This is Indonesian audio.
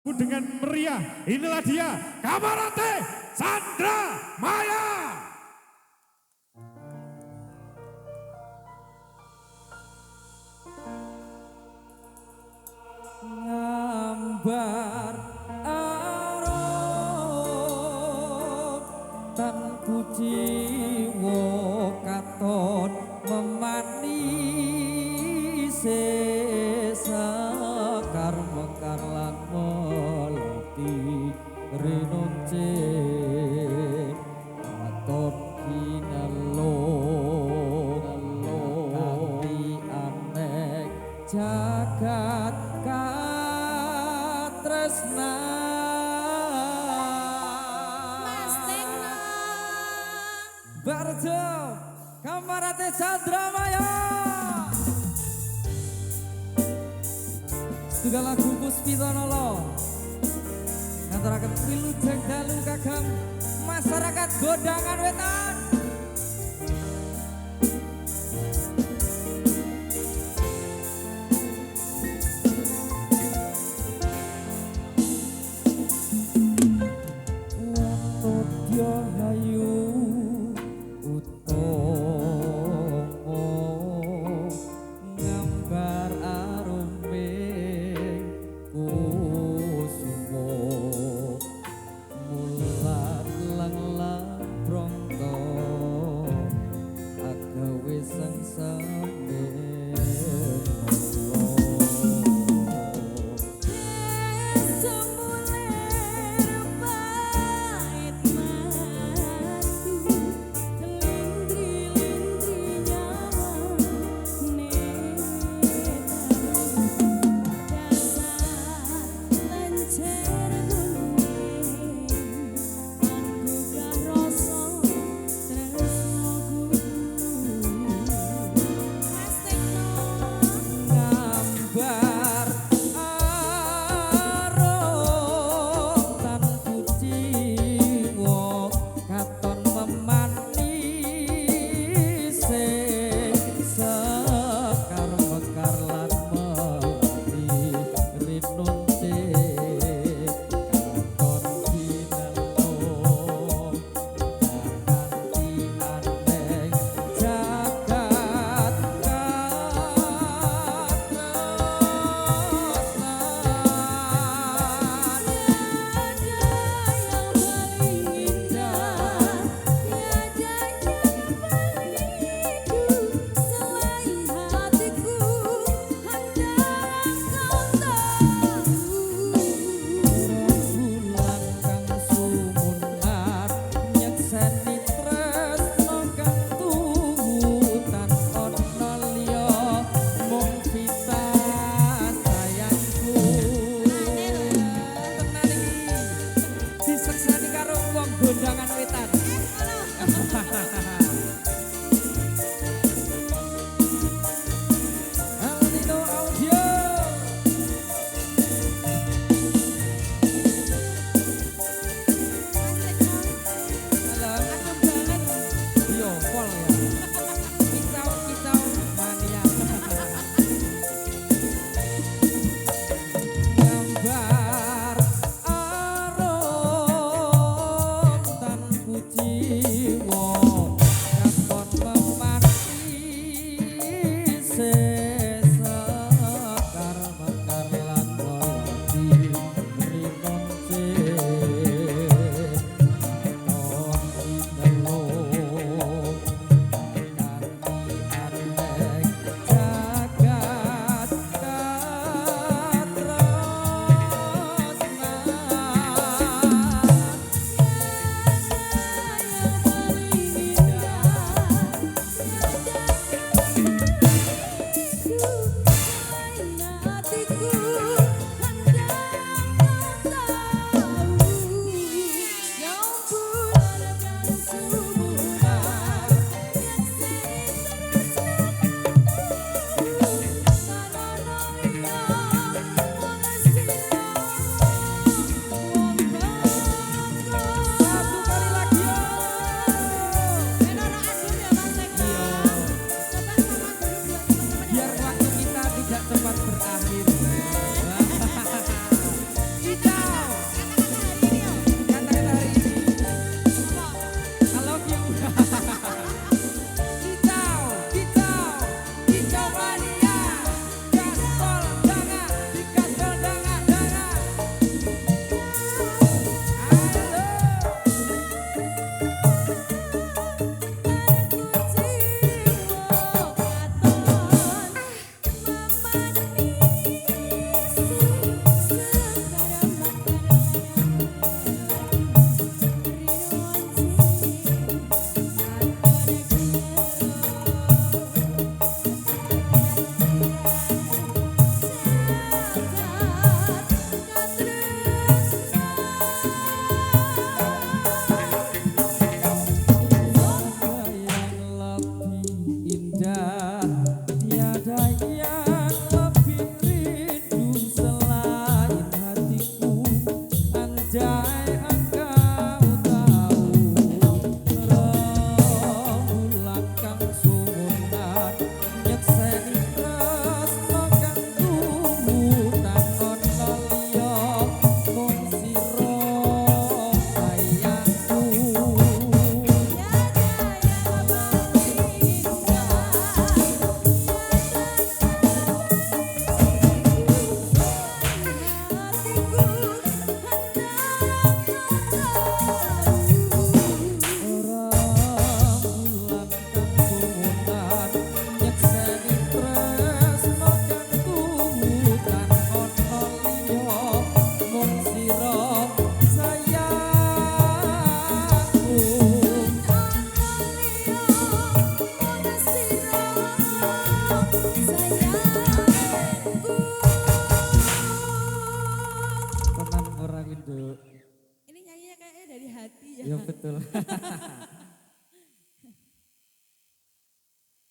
Dengan meriah, inilah dia Kamarate Chandra Maya. Ngambar arum tan kuciwo katon memanise sakar mekar lan melati renonce aton kinalong kali anek jagat katresna Mas Tekno Barjo Kamarate Chandra Maya Setunggal lagu Puspitonolo ngaturaken wilujeng dalu kagem masyarakat Gondangan Wetan. Watodya hayu utomo ngambar arume kusumo mulat lang prongko agawe sangsame ngambar arum Jai engkau tahu rembulan kang sumunan nyekseni tresno kang tumutan ana liya mung sira sayangku. Tenang orang itu. Ini nyanyinya kayaknya dari hati ya. Ya betul.